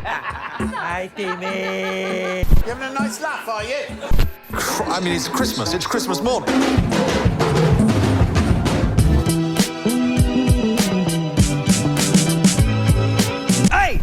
Hi, Timmy. You having a nice laugh, are you? I mean, it's Christmas. It's Christmas morning. Hey!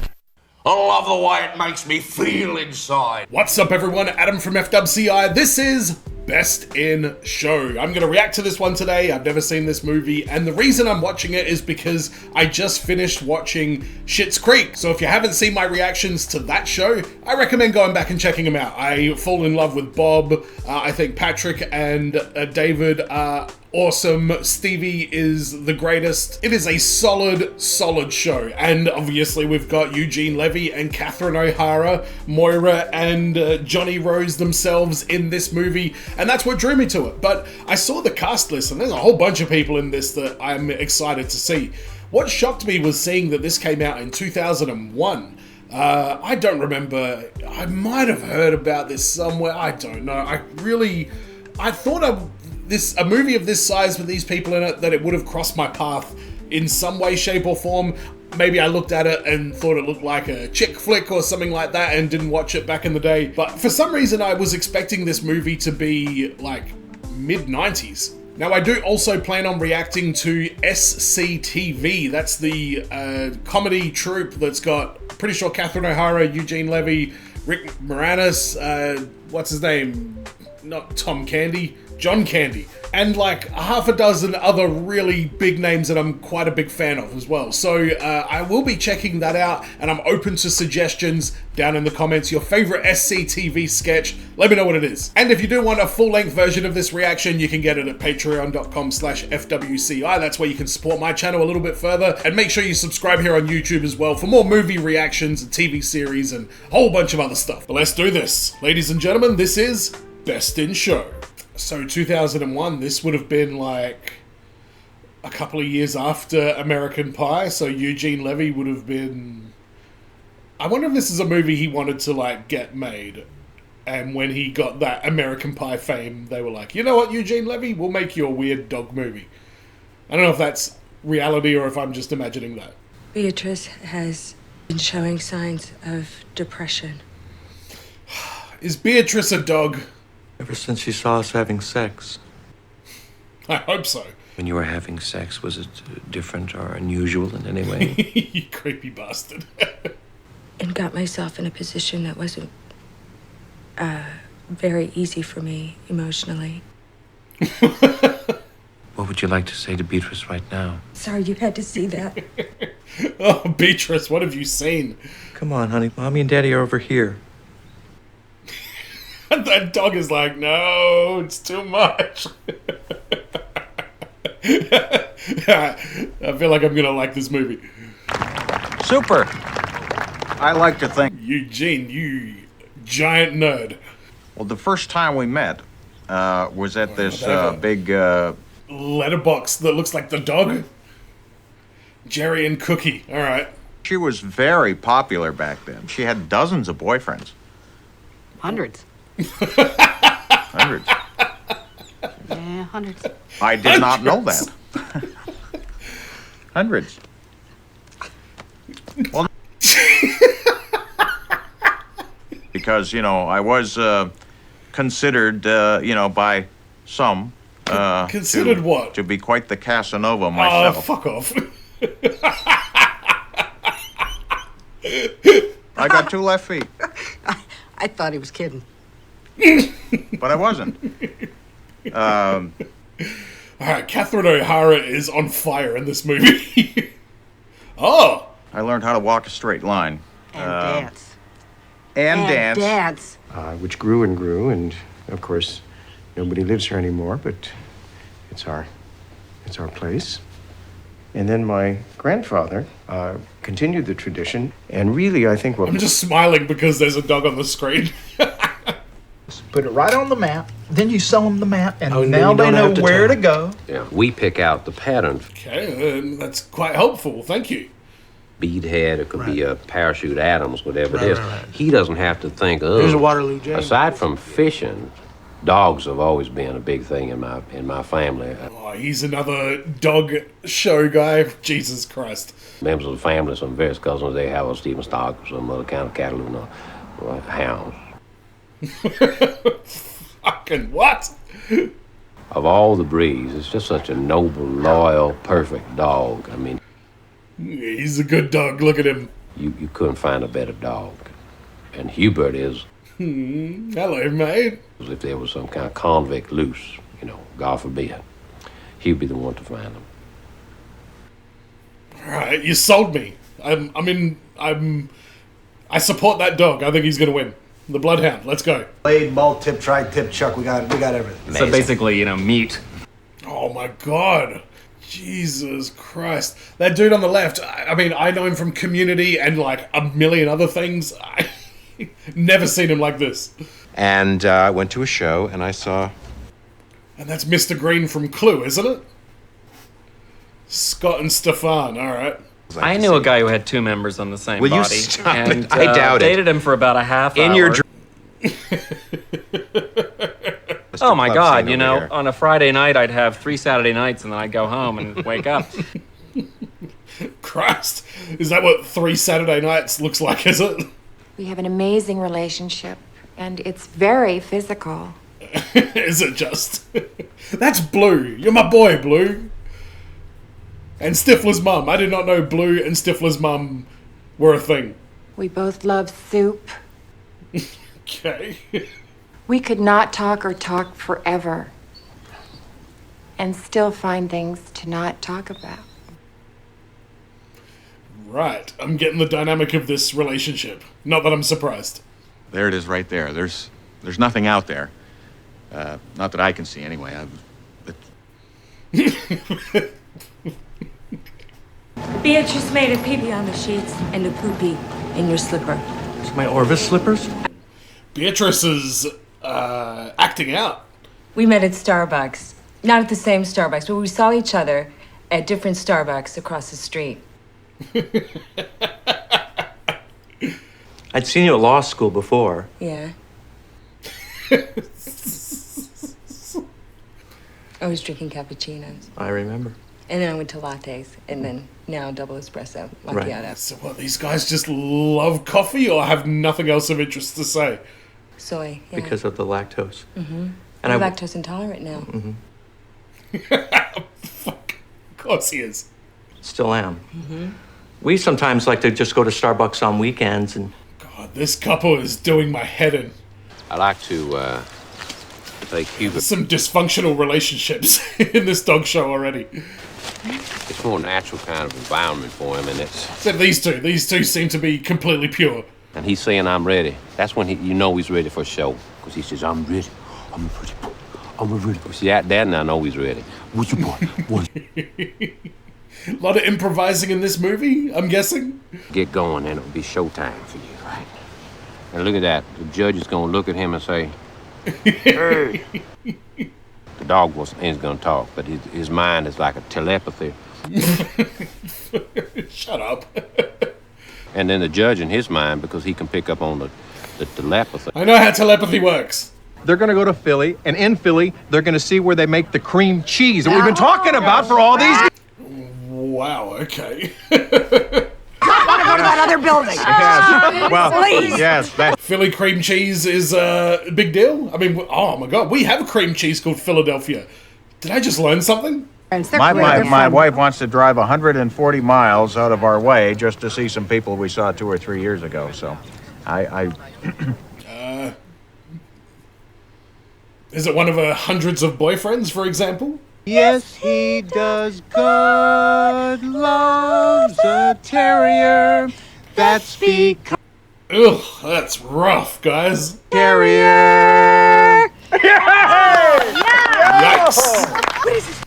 I love the way it makes me feel inside. What's up, everyone? Adam from FWCI. This is Best in Show. I'm going to react to this one today. I've never seen this movie, and the reason I'm watching it is because I just finished watching Schitt's Creek. So if you haven't seen my reactions to that show, I recommend going back and checking them out. I fall in love with Bob. I think Patrick and David are awesome. Stevie is the greatest. It is a solid show. And obviously we've got Eugene Levy and Catherine O'Hara, Moira and Johnny Rose themselves in this movie. And that's what drew me to it. But I saw the cast list and there's a whole bunch of people in this that I'm excited to see. What shocked me was seeing that this came out in 2001. I don't remember. I might have heard about this somewhere. I don't know. I thought a movie of this size with these people in it, that it would have crossed my path in some way, shape, or form. Maybe I looked at it and thought it looked like a chick flick or something like that and didn't watch it back in the day. But for some reason, I was expecting this movie to be like mid-90s. Now, I do also plan on reacting to SCTV. That's the comedy troupe that's got, pretty sure, Catherine O'Hara, Eugene Levy, Rick Moranis, what's his name? Not Tom Candy. John Candy, and like half a dozen other really big names that I'm quite a big fan of as well. So I will be checking that out, and I'm open to suggestions down in the comments. Your favorite SCTV sketch, let me know what it is. And if you do want a full-length version of this reaction, you can get it at patreon.com/FWCI. That's where you can support my channel a little bit further, and make sure you subscribe here on YouTube as well for more movie reactions and TV series and a whole bunch of other stuff. But let's do this. Ladies and gentlemen, this is Best in Show. So 2001, this would have been like a couple of years after American Pie, so Eugene Levy would have been... I wonder if this is a movie he wanted to like get made, and when he got that American Pie fame, they were like, you know what, Eugene Levy, we'll make you a weird dog movie. I don't know if that's reality or if I'm just imagining that. Beatrice has been showing signs of depression. Is Beatrice a dog? Ever since she saw us having sex. I hope so. When you were having sex, was it different or unusual in any way? You creepy bastard. And got myself in a position that wasn't very easy for me emotionally. What would you like to say to Beatrice right now? Sorry you had to see that. Oh, Beatrice, what have you seen? Come on, honey. Mommy and Daddy are over here. That dog is like, no, it's too much. I feel like I'm gonna like this movie. Super. I like to think. Eugene, you giant nerd. Well, the first time we met was at this big... letterbox that looks like the dog? Jerry and Cookie, all right. She was very popular back then. She had dozens of boyfriends. Hundreds. Hundreds. Yeah, hundreds. I did not know that. Hundreds. Well, because, you know, I was considered, you know, by some... considered what? To be quite the Casanova myself. Oh, fuck off. I got 2 left feet. I thought he was kidding. But I wasn't. All right, Catherine O'Hara is on fire in this movie. Oh! I learned how to walk a straight line. And dance. And dance. Dance. Which grew and grew, and of course, nobody lives here anymore, but it's our place. And then my grandfather continued the tradition, and really, I think what... I'm just smiling because there's a dog on the screen. Put it right on the map, then you sell them the map, and Oh, now they know where to go. Yeah, we pick out the pattern. Okay, that's quite helpful, thank you. Beadhead, it could be a Parachute Adams, whatever it is. He doesn't have to think, oh, There's a Waterloo James. aside from fishing, Dogs have always been a big thing in my family. Oh, he's another dog show guy. Jesus Christ. Members of the family, some various cousins, they have a Stephen stock, some other kind of cattle, hounds. Fucking what? Of all the breeds, it's just such a noble, loyal, perfect dog. I mean, he's a good dog. Look at him. You couldn't find a better dog. And Hubert is. Hello, mate. If there was some kind of convict loose, God forbid, he'd be the one to find them. All right, you sold me. I support that dog. I think he's gonna win. The Bloodhound. Let's go. Blade, ball, tip, tri-tip, chuck. We got everything. So basically, meat. Oh my god. Jesus Christ. That dude on the left, I know him from Community and like a million other things. I never seen him like this. And I went to a show and I saw... And that's Mr. Green from Clue, isn't it? Scott and Stefan, alright. I knew a guy who had two members on the same Will you body. stop and, it? I doubt it. Dated him for about a half hour. In your Oh my God, scene over here. on a Friday night I'd have 3 Saturday nights and then I'd go home and wake up. Christ. Is that what 3 Saturday nights looks like, is it? We have an amazing relationship, and it's very physical. Is it just? That's Blue. You're my boy, Blue. And Stifler's mum. I did not know Blue and Stifler's mum were a thing. We both love soup. Okay. We could not talk or talk forever, and still find things to not talk about. Right. I'm getting the dynamic of this relationship. Not that I'm surprised. There it is right there. There's nothing out there. Not that I can see anyway. Beatrice made a pee-pee on the sheets and a poopy in your slipper. It's my Orvis slippers? Beatrice is acting out. We met at Starbucks. Not at the same Starbucks, but we saw each other at different Starbucks across the street. I'd seen you at law school before. Yeah. I was drinking cappuccinos. I remember. And then I went to lattes, and then now double espresso, macchiato. Right. So what, these guys just love coffee or have nothing else of interest to say? Soy, yeah. Because of the lactose. Mm-hmm. And I'm lactose intolerant now. Mm-hmm. Fuck. Of course he is. Still am. Mm-hmm. We sometimes like to just go to Starbucks on weekends and... God, this couple is doing my head in. I like to take Hubert. Some dysfunctional relationships in this dog show already. It's more natural kind of environment for him, and it's... Except these two seem to be completely pure. And he's saying, I'm ready. That's when he's ready for a show. Because he says, I'm ready. I'm ready. I'm ready. See, that and I know he's ready. What you want? What? A lot of improvising in this movie, I'm guessing. Get going, and it'll be showtime for you, right? And look at that. The judge is going to look at him and say, hey. The dog ain't going to talk, but his mind is like a telepathy. Shut up. And then the judge in his mind, because he can pick up on the telepathy. I know how telepathy works. They're going to go to Philly, and in Philly, they're going to see where they make the cream cheese that we've been talking about for all these... Wow, okay. I want to go to that other building. Yes. Well, please. yes. That... Philly cream cheese is a big deal. I mean, oh my God, we have a cream cheese called Philadelphia. Did I just learn something? My wife wants to drive 140 miles out of our way just to see some people we saw 2 or 3 years ago. So, Is it one of her hundreds of boyfriends, for example? Yes, he does. God loves a terrier. That's because... Ugh, that's rough, guys. Terrier. Yikes.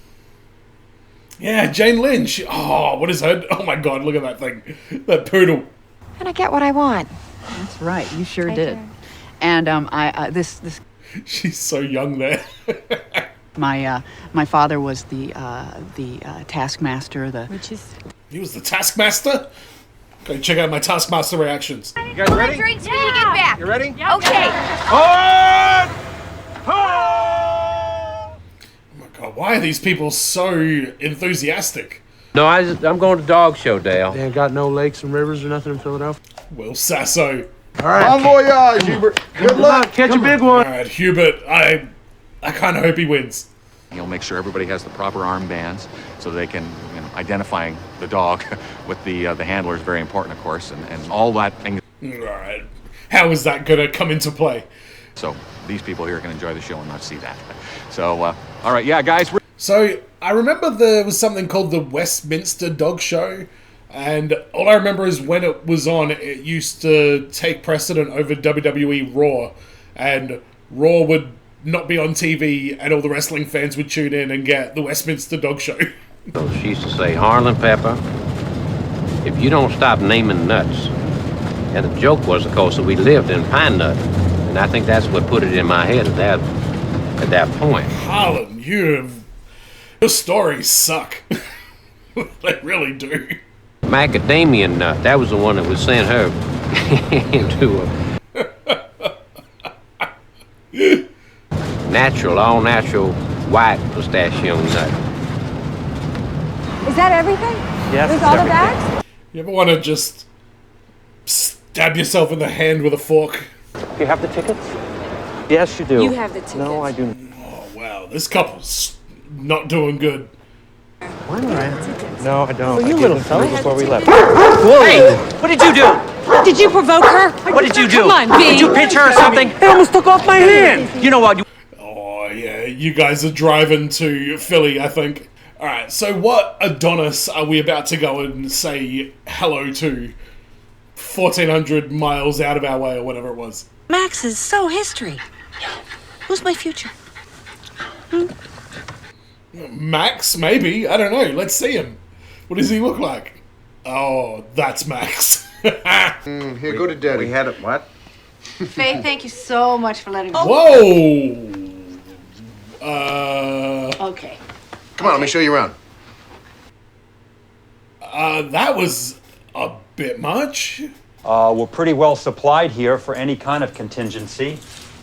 Yeah, Jane Lynn. What is her? Oh my God, look at that thing. That poodle. And I get what I want. That's right. You sure I did. do. And this She's so young there. my father was the taskmaster. Which is... He was the Taskmaster? Okay, check out my Taskmaster reactions. You guys ready? Drinks when you get back. You ready? Okay. Hard! Hard! But why are these people so enthusiastic? No, I'm going to dog show, Dale. They ain't got no lakes and rivers or nothing in Philadelphia? Will Sasso. All right. Bon voyage, Hubert. Good luck. Catch a big one. All right, Hubert, I kind of hope he wins. He'll make sure everybody has the proper armbands so they can, identifying the dog with the handler is very important, of course, and all that. All right. How is that going to come into play? So these people here can enjoy the show and not see that. So, all right, yeah, guys. So I remember there was something called the Westminster Dog Show, and all I remember is when it was on, it used to take precedent over WWE Raw, and Raw would not be on TV, and all the wrestling fans would tune in and get the Westminster Dog Show. So she used to say, Harlan Pepper, if you don't stop naming nuts. And the joke was, of course, that we lived in Pine Nut. And I think that's what put it in my head at that point. Harlan, your stories suck. They really do. Macadamia nut, that was the one that would send her into a natural, all-natural white pistachio nut. Is that everything? Yes, There's it's all the everything. bags? You ever want to just stab yourself in the hand with a fork? You have the tickets? Yes, you do. You have the tickets. No, I do. Oh, wow. This couple's not doing good. Why do I have? No, I don't. Well, you I little gave them to fella. you before we left. Hey, what did you do? Did you provoke her? What did you do? Come on, B. Did you pinch her or something? It almost took off my hand. You know what? Oh, yeah. You guys are driving to Philly, I think. All right. So what Adonis are we about to go and say hello to 1,400 miles out of our way or whatever it was? Max is so history. Who's my future? Max, maybe. I don't know. Let's see him. What does he look like? Oh, that's Max. Here, go to Daddy. We had it, what? Faye, thank you so much for letting me. Whoa! Okay. Come on, let me show you around. That was a bit much. We're pretty well supplied here for any kind of contingency.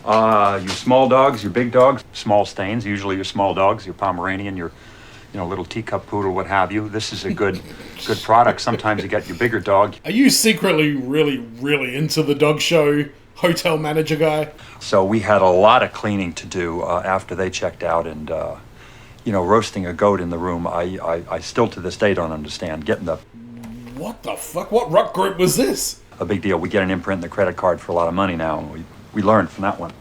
Your small dogs, your big dogs, small stains, usually your small dogs, your Pomeranian, your little teacup poodle, what have you. This is a good product. Sometimes you get your bigger dog. Are you secretly really, really into the dog show hotel manager guy? So we had a lot of cleaning to do after they checked out, and roasting a goat in the room, I still to this day don't understand. Getting the... What the fuck? What rock group was this? A big deal. We get an imprint in the credit card for a lot of money now, and we learned from that one.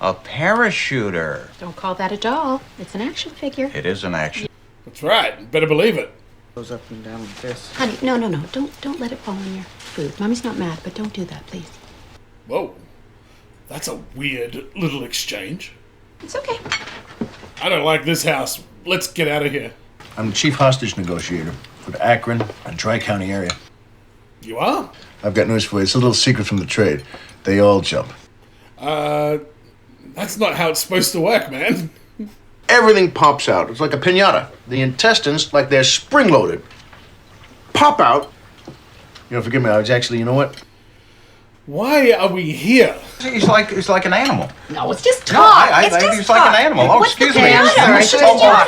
A parachuter. Don't call that a doll. It's an action figure. It is an action. That's right. Better believe it. Goes up and down like this. Honey, no. Don't let it fall on your food. Mommy's not mad, but don't do that, please. Whoa. That's a weird little exchange. It's okay. I don't like this house. Let's get out of here. I'm the chief hostage negotiator for the Akron and Tri-County area. You are? I've got news for you. It's a little secret from the trade. They all jump. That's not how it's supposed to work, man. Everything pops out. It's like a piñata. The intestines, like they're spring-loaded, pop out. Forgive me, I was actually, you know what? Why are we here? He's like an animal. No, it's just talk. No, I think he's like an animal. Oh, What's excuse the me. matter?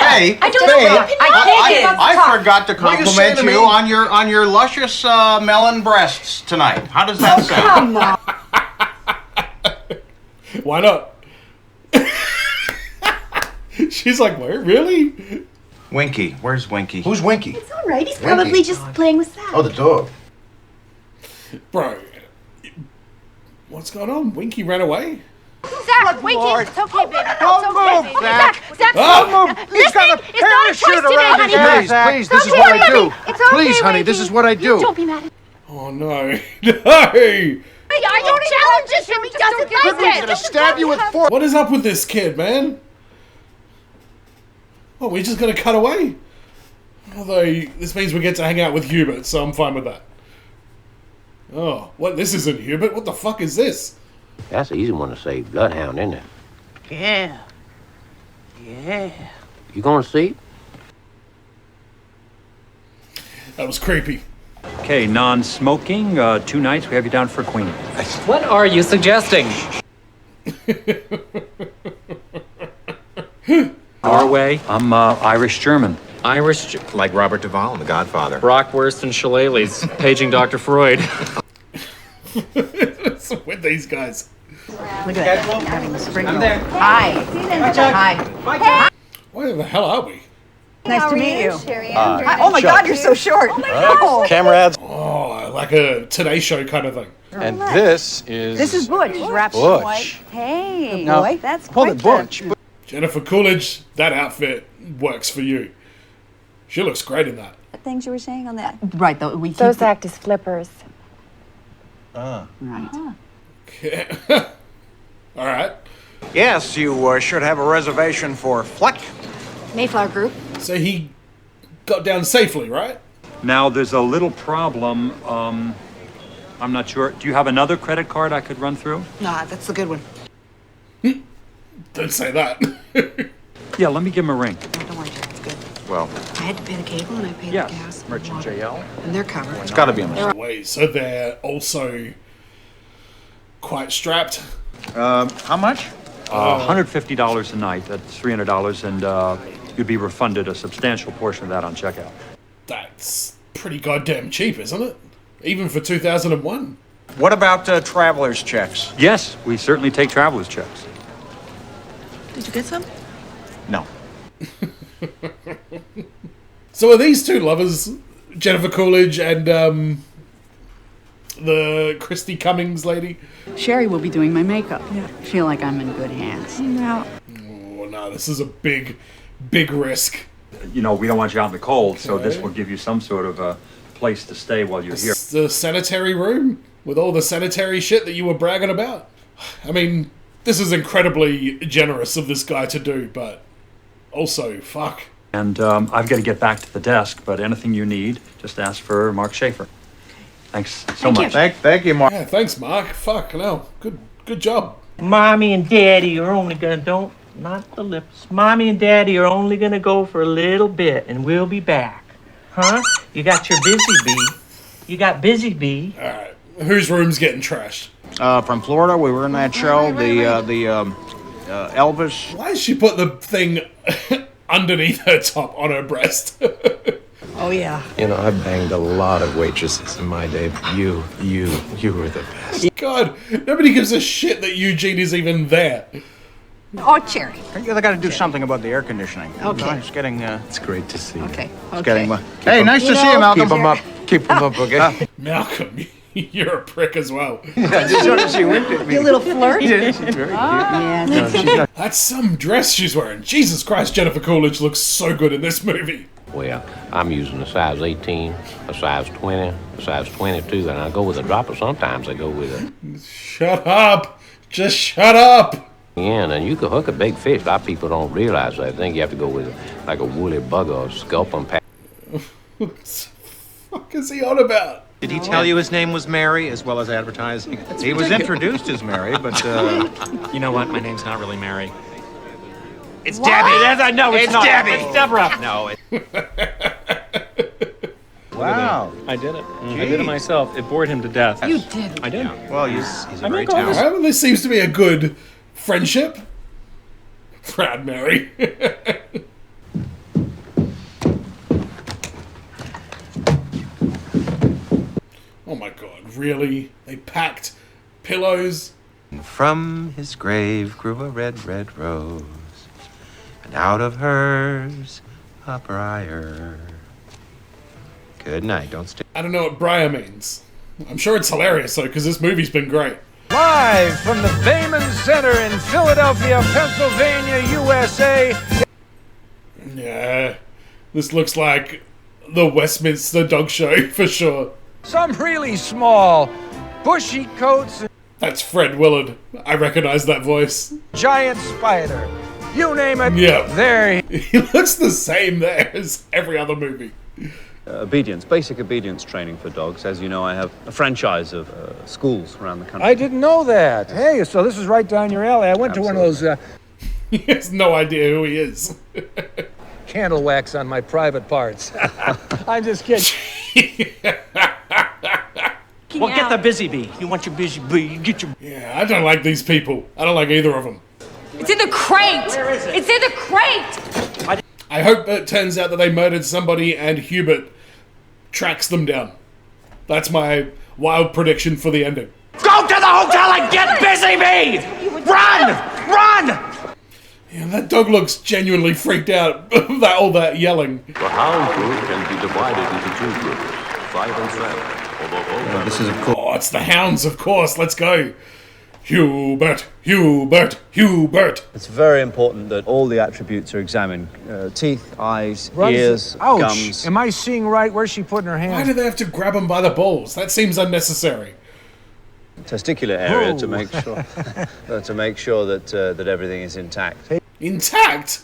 Hey, I don't know what I forgot to What you say compliment to me? you on your luscious melon breasts tonight. How does that sound? Come on. Why not? She's like, where? Really? Winky. Where's Winky? Who's Winky? It's all right. He's probably just playing with Zach. Oh, the dog. Bro, what's going on? Winky ran away? Zach, Winky, it's okay, baby. Don't move, Zach. Zach, Oh! He's got a parachute around his neck. Please, this is what I do. Please, honey, this is what I do. Don't be mad. Oh no. No! I don't challenge him. He doesn't like I'm gonna stab you with force. What is up with this kid, man? Oh, we're just gonna cut away? Although, this means we get to hang out with Hubert, so I'm fine with that. Oh, what? This isn't Hubert? What the fuck is this? That's an easy one to say, bloodhound, isn't it? Yeah. Yeah. You gonna see? That was creepy. Okay, non-smoking, 2 nights, we have you down for queen. What are you suggesting? Norway. I'm Irish-German. Like Robert Duvall in The Godfather. Bratwurst and shillelaghs, paging Dr. Freud. What's with these guys? Look at that. Having the spring roll. Hi. Hi. Where the hell are we? Nice to meet you. Oh my God, you're so short. Oh my God. Comrades. Oh, like a Today Show kind of thing. And this is... This is Butch. Butch. Hey, Now, boy, that's hold quite it, Butch. Jennifer Coolidge, that outfit works for you. She looks great in that. the things you were saying on that. Right, though, we keep Those act as flippers. Right. Okay. All right. Yes, you should have a reservation for Fleck. Mayflower Group. So he got down safely, right? Now, there's a little problem. I'm not sure. Do you have another credit card I could run through? Nah, that's the good one. Don't say that. Yeah, let me give him a ring. No, don't worry, Jack, it's good. Well, I had to pay the cable and I paid Yes. the gas. Merchant JL. And they're covered. it's got to be a mistake. Wait, so they're also quite strapped? How much? $150 a night. That's $300, and you'd be refunded a substantial portion of that on checkout. That's pretty goddamn cheap, isn't it? Even for 2001. What about traveler's checks? Yes, we certainly take traveler's checks. Did you get some? No. So are these two lovers, Jennifer Coolidge and the Christy Cummings lady? Sherry will be doing my makeup. Yeah. I feel like I'm in good hands. No. Oh no, this is a big risk. You know, we don't want you out in the cold, so this will give you some sort of a place to stay while you're here. The sanitary room with all the sanitary shit that you were bragging about. I mean, this is incredibly generous of this guy to do, but also, fuck. And I've got to get back to the desk, but anything you need, just ask for Mark Schaefer. Thanks so much. Thank you, Mark. Yeah, thanks, Mark. Fuck, no. Good job. Mommy and Daddy are only gonna, not the lips. Mommy and Daddy are only gonna go for a little bit and we'll be back. Huh? You got your busy bee. You got busy bee. Alright, whose room's getting trashed? From Florida, we were in that show, the Elvis. Why did she put the thing underneath her top on her breast? Oh, yeah. You know, I banged a lot of waitresses in my day, but you were the best. God, nobody gives a shit that Eugene is even there. Oh, Cherry. They got to do something about the air conditioning. Okay. It's getting. It's great to see you. Okay. It's getting. Hey, nice to see you, Malcolm. Keep them up. Keep them up, okay? Malcolm, you're a prick as well. I just wanted to see winked at me. You little flirt? Yeah, she's very cute. Yeah. No, she's not. That's some dress she's wearing. Jesus Christ, Jennifer Coolidge looks so good in this movie. Well, I'm using a size 18, a size 20, a size 22, and I go with a dropper. Sometimes I go with a... Shut up. Just shut up. Yeah, and you can hook a big fish. A lot of people don't realize that. I think you have to go with like a woolly bugger or sculpin pack. What the fuck is he on about? Did he tell you his name was Mary as well as advertising? He was introduced as Mary, but You know what? My name's not really Mary. It's Debbie. No, it's not. Debbie. It's Deborah. No. Wow. I did it. I did it myself. It bored him to death. You did. I did. well, he's a very All talented. right, well, this seems to be a good friendship. Proud Mary. Oh my god, really? They packed pillows? From his grave grew a red, red rose, and out of hers a briar. Good night, don't stay. I don't know what Briar means. I'm sure it's hilarious though, because this movie's been great. Live from the Bayman Center in Philadelphia, Pennsylvania, USA. Yeah, this looks like the Westminster Dog Show for sure. Some really small, bushy coats, That's Fred Willard. I recognize that voice. giant spider. You name it. Yeah. There He looks the same there as every other movie. Obedience, basic obedience training for dogs. As you know, I have a franchise of schools around the country. I didn't know that. Hey, so this is right down your alley. I went to one of those He has no idea who he is. candle wax on my private parts. I'm just kidding. Well, get the busy bee. You want your busy bee, you get your... Yeah, I don't like these people. I don't like either of them. It's in the crate! It's in the crate! I hope it turns out that they murdered somebody and Hubert tracks them down. That's my wild prediction for the ending. Go to the hotel and get busy, bee! Run! Run! Yeah, that dog looks genuinely freaked out by all that yelling. The hound group can be divided into two groups, 5 and 7. Although both This is, of course. Oh, it's the hounds, of course. Let's go. Hubert, Hubert, Hubert. It's very important that all the attributes are examined. Teeth, eyes, ears, Ouch. gums. Am I seeing right? Where's she putting her hand? Why do they have to grab him by the balls? That seems unnecessary. Testicular area Whoa. to make sure that everything is intact. Intact?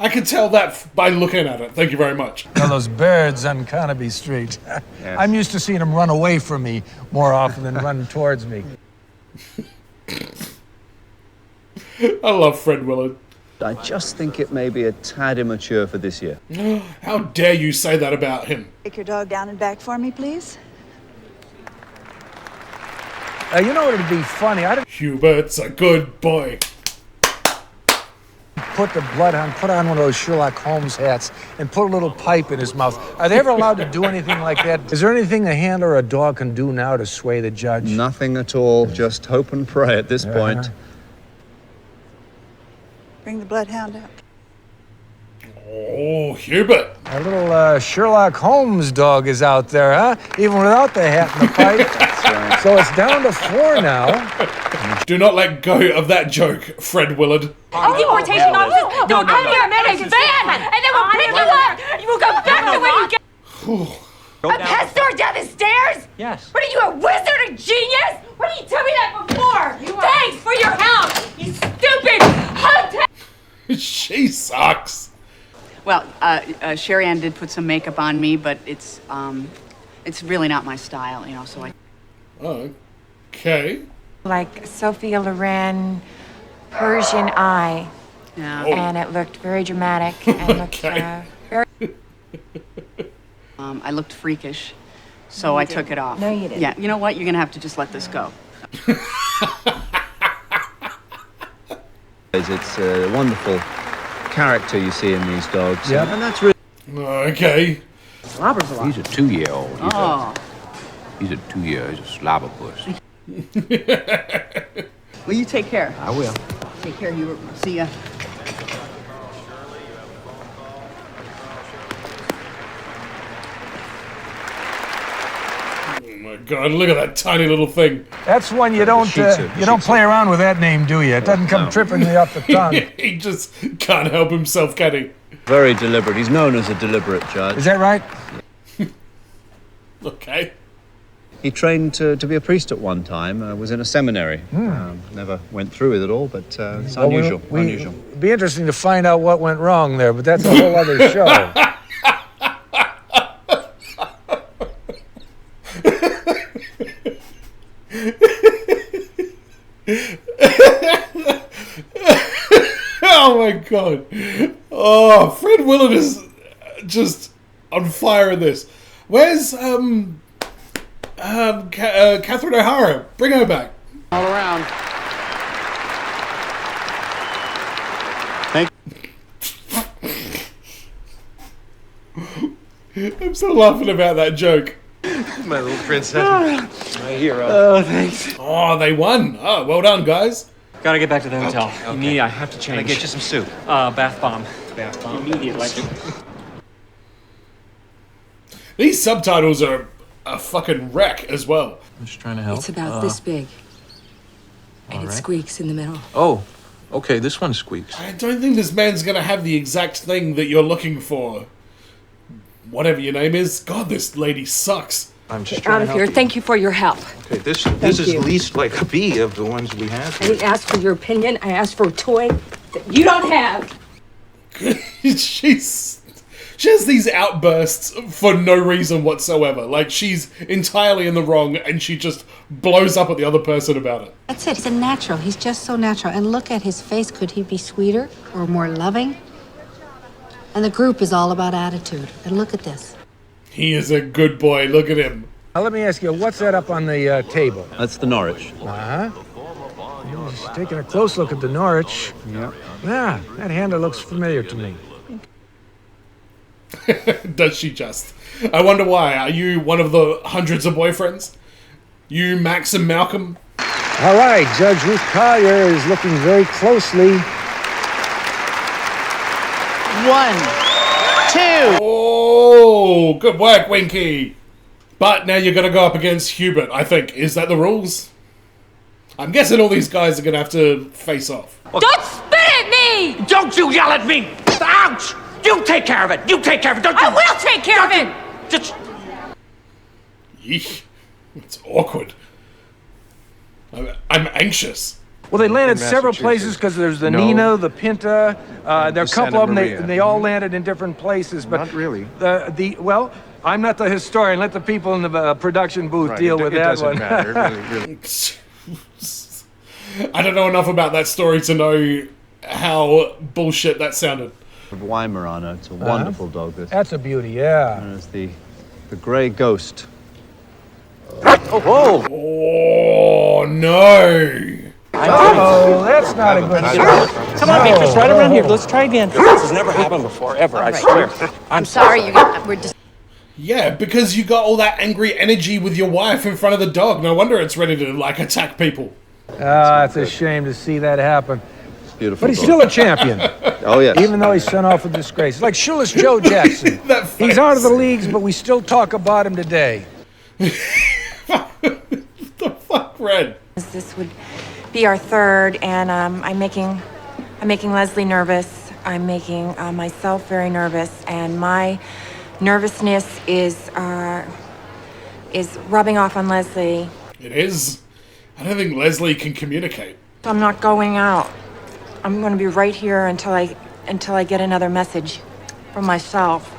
I could tell that by looking at it. Thank you very much. Now, those birds on Carnaby Street. I'm used to seeing them run away from me more often than run towards me. I love Fred Willard. I just think it may be a tad immature for this year. How dare you say that about him? Take your dog down and back for me, please. You know what would be funny? I'd Hubert's a good boy. put the bloodhound, put on one of those Sherlock Holmes hats, and put a little pipe in his mouth. Are they ever allowed to do anything like that? Is there anything a handler or a dog can do now to sway the judge? Nothing at all. Just hope and pray at this point. Bring the bloodhound up. Oh, Hubert. Our little Sherlock Holmes dog is out there, huh? Even without the hat and the pipe. So it's down to 4 now. Do not let go of that joke, Fred Willard. Deportation officers, they'll come here and make a van, and then we'll pick you up. You will go back to where you get. A pet store down the stairs? Yes. What are you, a wizard, a genius? Why didn't you tell me that before? Thanks for your help, you stupid hotel. She sucks. Well, Sherry Ann did put some makeup on me, but it's really not my style, you know, so I... Okay. Like Sophia Loren, Persian Eye. Yeah. And it looked very dramatic and looked very... I looked freakish, so I took it off. No, you didn't. Yeah, you know what? You're gonna have to just let this go. It's a wonderful character you see in these dogs. Yeah. And that's really... Okay. Slobber's a lot. He's a 2-year-old. Oh. He's a 2-year. He's a slobberpuss. Well, you take care. I will. Take care, you. See ya. Oh my God! Look at that tiny little thing. That's one you don't play around with that name, do you? It doesn't come tripping you off the tongue. He just can't help himself, can he? Very deliberate. He's known as a deliberate judge. Is that right? Okay. He trained to be a priest at one time, was in a seminary. Never went through with it all, but it's unusual. Unusual. It'd be interesting to find out what went wrong there, but that's a whole other show. Oh my God. Oh, Fred Willard is just on fire in this. Where's Catherine O'Hara? Bring her back. All around. I'm still laughing about that joke. My little princess. My hero. Oh, thanks. Oh, they won. Oh, well done, guys. Gotta get back to the hotel. Okay. I have to change. Can I get you some soup? Bath bomb. Bath bomb. Immediately. These subtitles are a fucking wreck as well. I'm just trying to help. It's about this big. And it right. squeaks in the middle. Oh, okay, this one squeaks. I don't think this man's gonna have the exact thing that you're looking for. Whatever your name is. God, this lady sucks. I'm just Get trying out to of help here. you. Thank you for your help. Okay, this is you. least like a bee of the ones we have I here. didn't ask for your opinion. I asked for a toy that you don't have. She has these outbursts for no reason whatsoever. Like, she's entirely in the wrong and she just blows up at the other person about it. That's it. He's a natural. He's just so natural. And look at his face. Could he be sweeter or more loving? And the group is all about attitude. And look at this. He is a good boy. Look at him. Now, let me ask you, what's that up on the table? That's the Norwich. Uh-huh. Just taking a close look at the Norwich. Yeah. Yeah, that handler looks familiar to me. Does she just? I wonder why. Are you one of the hundreds of boyfriends? You, Max, and Malcolm? All right, Judge Ruth Collier is looking very closely. 1, 2. Oh, good work, Winky. But now you're going to go up against Hubert, I think. Is that the rules? I'm guessing all these guys are going to have to face off. Don't spit at me! Don't you yell at me! Ouch! You take care of it! You take care of it! Don't you? I will take care of it! Just... Yeesh. It's awkward. I'm anxious. Well, they landed In several places because there's the Nino, the Pinta. There are a couple Santa of them. Maria. They all landed in different places, but Not really. Well, I'm not the historian. Let the people in the production booth Right, deal with that doesn't one. matter, really. I don't know enough about that story to know how bullshit that sounded. Weimaraner. It's a wonderful dog. This. That's a beauty, yeah. And it's the grey ghost. Oh no! Oh, that's not a good sign. Come on, Beatrice, right around here. Let's try again. This has never happened before, ever, I swear. I'm sorry, we're just... Yeah, because you got all that angry energy with your wife in front of the dog. No wonder it's ready to, like, attack people. Ah, it's a shame to see that happen. Beautiful. But he's still a champion. Oh, yes. Even though he's sent off with disgrace. It's like shoeless Joe Jackson. He's out of the leagues, but we still talk about him today. The fuck, Red? This would be our third, and I'm making Leslie nervous. I'm making myself very nervous, and my nervousness is rubbing off on Leslie. It is. I don't think Leslie can communicate. I'm not going out. I'm going to be right here until I get another message from myself.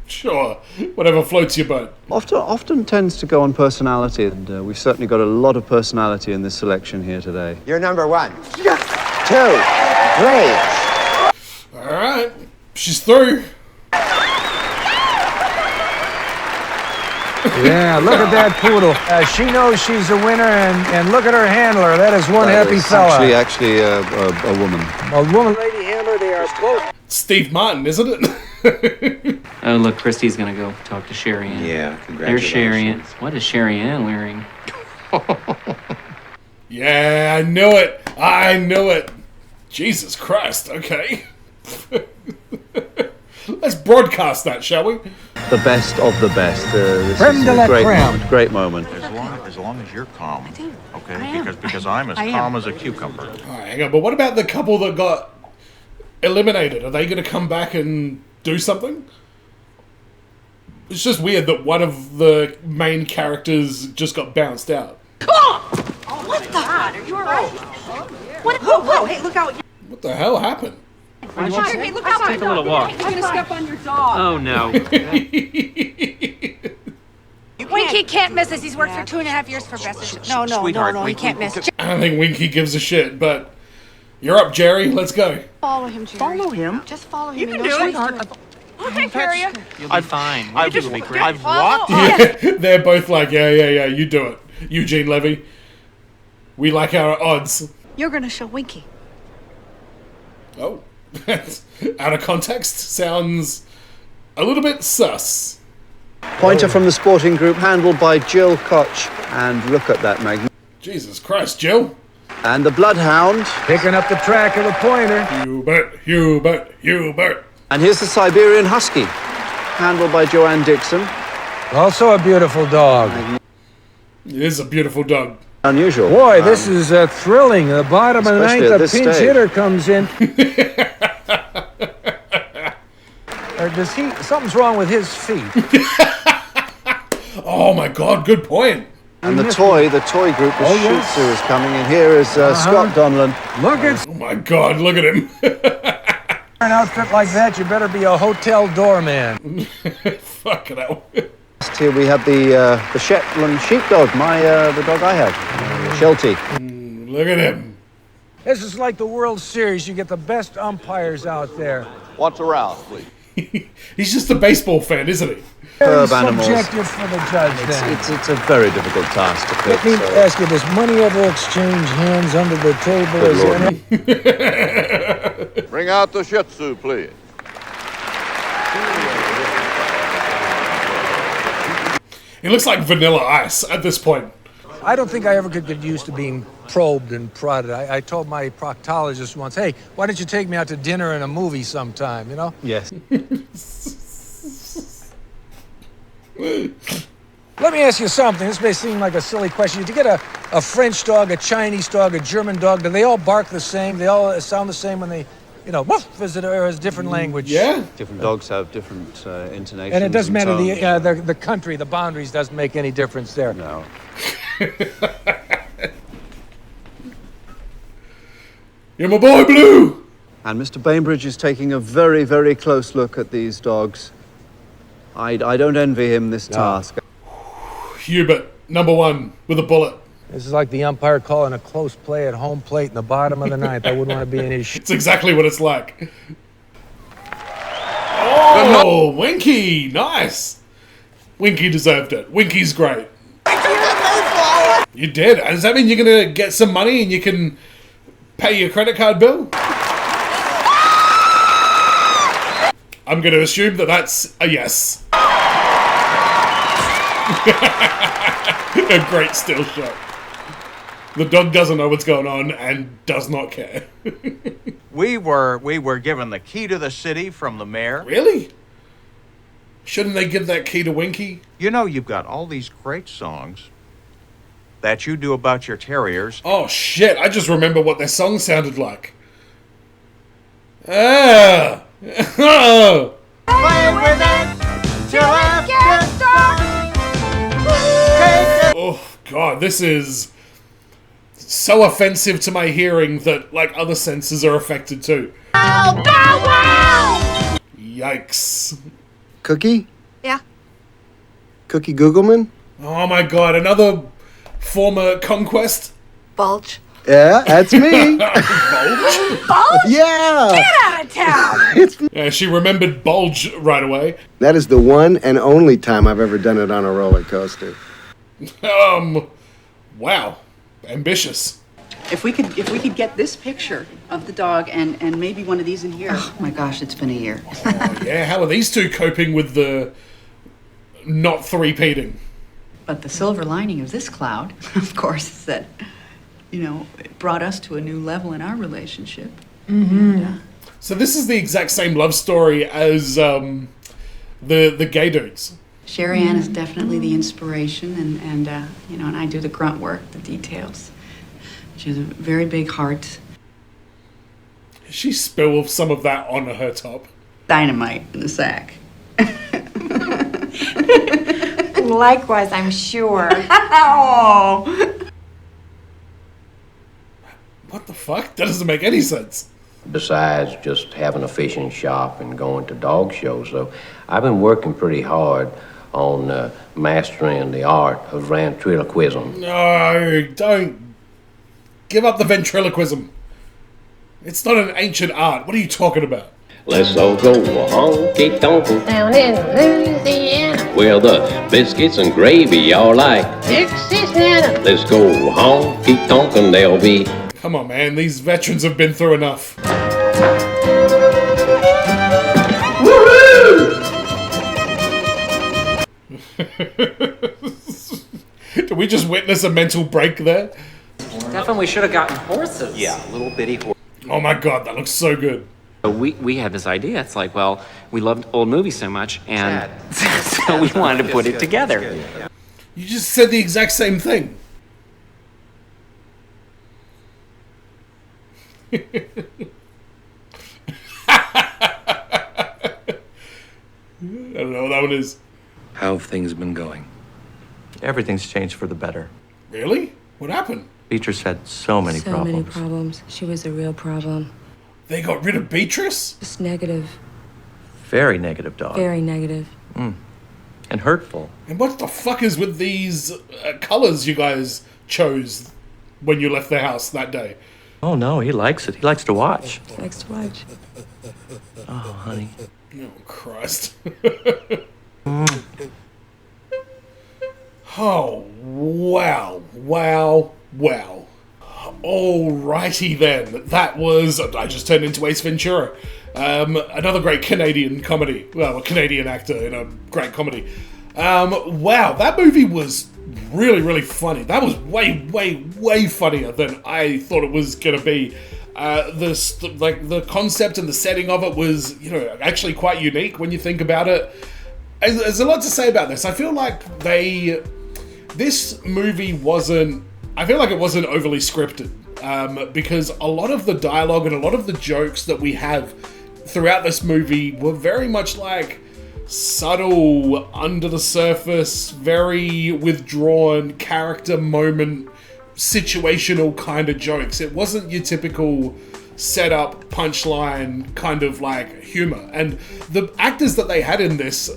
Sure, whatever floats your boat. Often tends to go on personality, and we've certainly got a lot of personality in this selection here today. You're number 1. 2, 3. All right, she's through. Yeah, look at that poodle. She knows she's a winner, and look at her handler. That is one happy fella. Actually, a woman. A woman, lady handler, they are both. Steve Martin, isn't it? Oh, look, Christy's gonna go talk to Sherry Ann. Yeah, There's congratulations. Sherry Ann. What is Sherry Ann wearing? Yeah, I knew it. I knew it. Jesus Christ, okay. Let's broadcast that, shall we? The best of the best. This Creme is de a la great creme. moment. Great moment. As long as you're calm. I do. Okay? I am. Because I'm as I am. calm as a cucumber. All right, hang on. But what about the couple that got eliminated? Are they going to come back and do something? It's just weird that one of the main characters just got bounced out. What the? Are you alright? What? Whoa, hey, look out. What the hell happened? Hey, look out. Take a little walk. I'm gonna step on your dog. Oh, no. Winky can't miss us. He's worked for 2.5 years for Best. No, he can't miss. I don't think Winky gives a shit, but you're up, Jerry. Let's go. Follow him, Jerry. Follow him? Just follow him. You can do it. I'll take care of you. You'll be fine. You'll be great. I've walked. Yeah, they're both like, yeah, you do it. Eugene Levy. We like our odds. You're gonna show Winky. Oh. Out of context. Sounds a little bit sus. Pointer from the sporting group, handled by Jill Koch. And look at that magnificent. Jesus Christ, Jill. And the Bloodhound. Picking up the track of the pointer. Hubert. And here's the Siberian Husky, handled by Joanne Dixon. Also a beautiful dog. It is a beautiful dog. Unusual. Boy, this is thrilling. The bottom of the Especially ninth, at a this pinch stage. hitter comes in. Or does he? Something's wrong with his feet. Oh my God, good point. And the toy group, the Shih Tzu, is coming in. Here is Scott Donlan. Look at Oh my God, look at him. an outfit like that. You better be a hotel doorman. Fucking hell. Here we have the Shetland sheepdog, the dog I have, Sheltie. Look at him. This is like the World Series. You get the best umpires out there. What's around, please? He's just a baseball fan, isn't he? Herb animals. Subjective for the judge, then. It's a very difficult task to pick. Let me ask you, does money ever exchange hands under the table? Is there any... Bring out the Shih Tzu, please. He looks like Vanilla Ice at this point. I don't think I ever could get used to being probed and prodded. I told my proctologist once, hey, why don't you take me out to dinner and a movie sometime, you know? Yes. Let me ask you something. This may seem like a silly question. Did you get a French dog, a Chinese dog, a German dog? Do they all bark the same? They all sound the same when they, you know, woof, is it, or is it different language? Yeah. Different dogs have different intonations. And it doesn't matter, tones. the country, the boundaries doesn't make any difference there. No. You're my boy, Blue! And Mr. Bainbridge is taking a very, very close look at these dogs. I don't envy him this task. Hubert, number 1, with a bullet. This is like the umpire calling a close play at home plate in the bottom of the ninth. I wouldn't want to be in his shoes. It's exactly what it's like. Oh, Winky! Nice! Winky deserved it. Winky's great. You did. Does that mean you're going to get some money and you can pay your credit card bill? I'm going to assume that that's a yes. A great still shot. The dog doesn't know what's going on and does not care. We were given the key to the city from the mayor. Really? Shouldn't they give that key to Winky? You know, you've got all these great songs that you do about your terriers. Oh shit, I just remember what their song sounded like. Ah! Oh! Play with it till it gets dark. Oh god, this is so offensive to my hearing that like other senses are affected too. Bow, bow, wow! Yikes. Cookie? Yeah. Cookie Googleman? Oh my god, another former conquest? Bulge. Yeah, that's me. Bulge? Yeah. Get out of town! Yeah, she remembered Bulge right away. That is the one and only time I've ever done it on a roller coaster. Wow. Ambitious. If we could get this picture of the dog and maybe one of these in here. Oh my gosh, it's been a year. Oh, yeah, how are these two coping with the not three-peating? But the silver lining of this cloud, of course, is that, you know, it brought us to a new level in our relationship. Mm-hmm. And, So this is the exact same love story as the gay dudes. Sherry Ann is definitely the inspiration, and you know, and I do the grunt work, the details. She has a very big heart. She spilled some of that on her top. Dynamite in the sack. Likewise, I'm sure. Oh. What the fuck? That doesn't make any sense. Besides just having a fishing shop and going to dog shows, so I've been working pretty hard on mastering the art of ventriloquism. No, don't. Give up the ventriloquism. It's not an ancient art. What are you talking about? Let's all go honky tonk Down in Louisiana, where the biscuits and gravy are like. Dixie's Nana. Let's go honky tonk and they'll be. Come on, man. These veterans have been through enough. Did we just witness a mental break there? Definitely should have gotten horses. Yeah, little bitty horse. Oh my god, that looks so good. We had this idea. It's like, well, we loved old movies so much, and so we wanted to put it together. You just said the exact same thing. I don't know what that one is. How have things been going? Everything's changed for the better. Really? What happened? Beatrice had so many problems. So many problems. She was a real problem. They got rid of Beatrice? Just negative. Very negative dog. Very negative. And hurtful. And what the fuck is with these colors you guys chose when you left the house that day? Oh no, he likes it. He likes to watch. He likes to watch. Oh, honey. Oh, Christ. Oh, wow. Alrighty then. That was... I just turned into Ace Ventura. Another great Canadian comedy. Well, a Canadian actor in a great comedy. Wow, that movie was really, really funny. That was way funnier than I thought it was gonna be. The concept and the setting of it was, actually quite unique when you think about it. There's a lot to say about this. I feel like this movie wasn't... I feel like it wasn't overly scripted, because a lot of the dialogue and a lot of the jokes that we have throughout this movie were very much like subtle, under the surface, very withdrawn, character moment, situational kind of jokes. It wasn't your typical setup, punchline kind of like humor. And the actors that they had in this,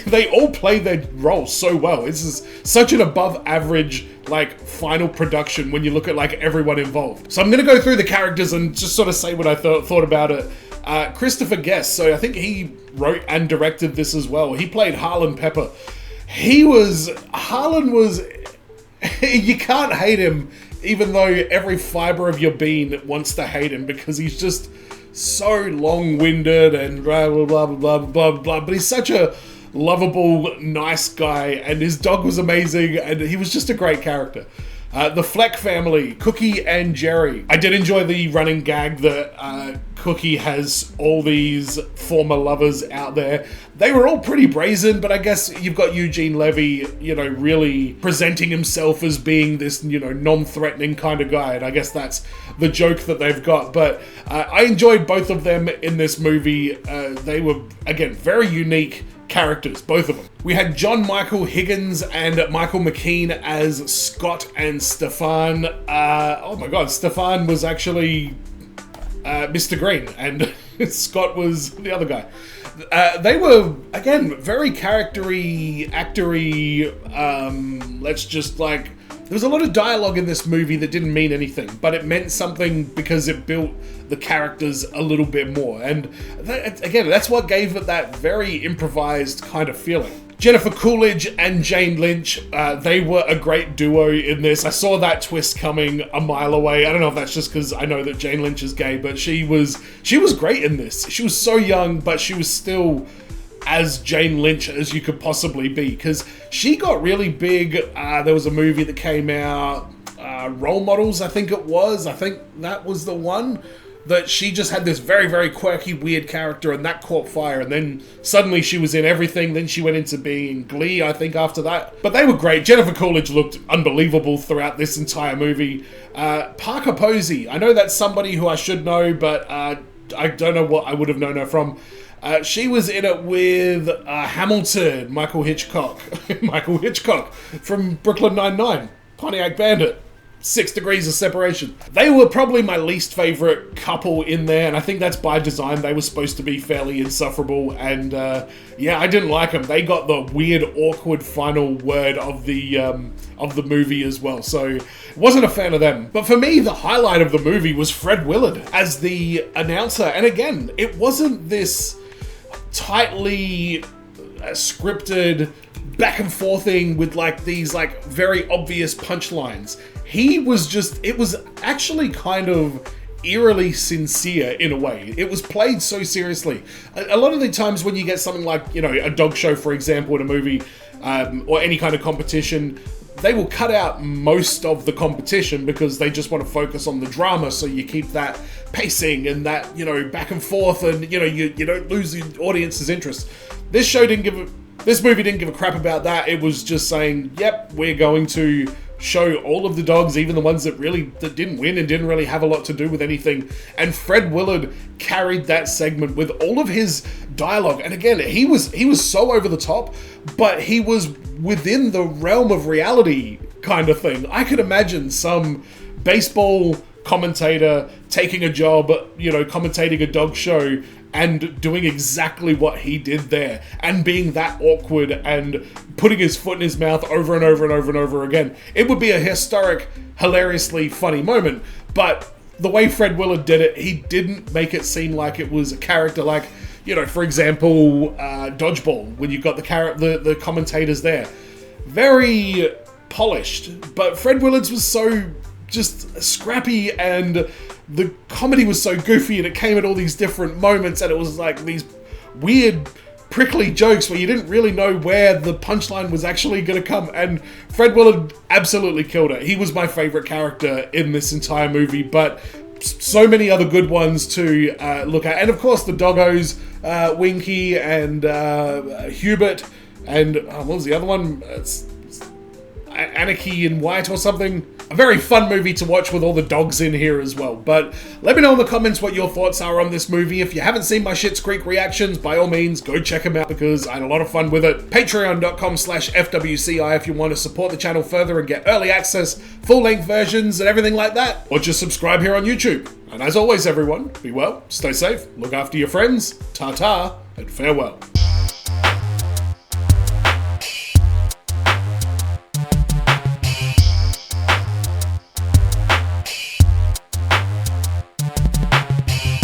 they all play their roles so well. This is such an above average like final production when you look at like everyone involved. So I'm gonna go through the characters and just sort of say what I thought about it. Christopher Guest, so I think he wrote and directed this as well. He played Harlan Pepper. Harlan was, you can't hate him, even though every fiber of your being wants to hate him, because he's just so long-winded and blah, blah, blah, blah, blah, blah, but he's such a lovable, nice guy, and his dog was amazing, and he was just a great character. The Fleck family, Cookie and Jerry. I did enjoy the running gag that Cookie has all these former lovers out there. They were all pretty brazen, but I guess you've got Eugene Levy, really presenting himself as being this, non-threatening kind of guy, and I guess that's the joke that they've got. But I enjoyed both of them in this movie. They were, again, very unique characters, both of them. We had John Michael Higgins and Michael McKean as Scott and Stefan. Oh my god, Stefan was actually Mr. Green, and Scott was the other guy. They were, again, very charactery, actory, let's just like... There was a lot of dialogue in this movie that didn't mean anything, but it meant something because it built the characters a little bit more. And again, that's what gave it that very improvised kind of feeling. Jennifer Coolidge and Jane Lynch, they were a great duo in this. I saw that twist coming a mile away. I don't know if that's just because I know that Jane Lynch is gay, but she was great in this. She was so young, but she was still as Jane Lynch as you could possibly be, because she got really big. There was a movie that came out, Role Models, I think it was. I think that was the one that she just had this very, very quirky, weird character, and that caught fire, and then suddenly she was in everything. Then she went into being Glee, I think, after that. But they were great. Jennifer Coolidge looked unbelievable throughout this entire movie. Parker Posey, I know that's somebody who I should know, but I don't know what I would have known her from. She was in it with Hamilton, Michael Hitchcock. Michael Hitchcock from Brooklyn Nine-Nine, Pontiac Bandit, 6 Degrees of Separation. They were probably my least favorite couple in there, and I think that's by design. They were supposed to be fairly insufferable, and yeah, I didn't like them. They got the weird, awkward final word of the movie as well, so wasn't a fan of them. But for me, the highlight of the movie was Fred Willard as the announcer, and again, it wasn't this tightly scripted back and forthing with like these like very obvious punchlines. He was just, it was actually kind of eerily sincere in a way. It was played so seriously. A lot of the times when you get something like, a dog show, for example, in a movie, or any kind of competition, they will cut out most of the competition because they just want to focus on the drama, so you keep that pacing and that, back and forth, and, you don't lose the audience's interest. This movie didn't give a crap about that. It was just saying, yep, we're going to show all of the dogs, even the ones that didn't win and didn't really have a lot to do with anything. And Fred Willard carried that segment with all of his dialogue. And again, he was so over the top, but he was within the realm of reality kind of thing. I could imagine some baseball commentator taking a job, commentating a dog show and doing exactly what he did there, and being that awkward and putting his foot in his mouth over and over and over and over again. It would be a historic, hilariously funny moment, but the way Fred Willard did it, he didn't make it seem like it was a character like, You know, for example, Dodgeball, when you've got the commentators there. Very polished, but Fred Willard's was so just scrappy, and the comedy was so goofy, and it came at all these different moments, and it was like these weird prickly jokes where you didn't really know where the punchline was actually going to come, and Fred Willard absolutely killed it. He was my favorite character in this entire movie, but so many other good ones to look at. And of course the doggos, Winky and Hubert, and what was the other one? Anarchy in White or something. A very fun movie to watch with all the dogs in here as well. But let me know in the comments what your thoughts are on this movie. If you haven't seen my Schitt's Creek reactions, by all means, go check them out because I had a lot of fun with it. Patreon.com/FWCI if you want to support the channel further and get early access, full-length versions and everything like that. Or just subscribe here on YouTube. And as always, everyone, be well, stay safe, look after your friends, ta-ta, and farewell.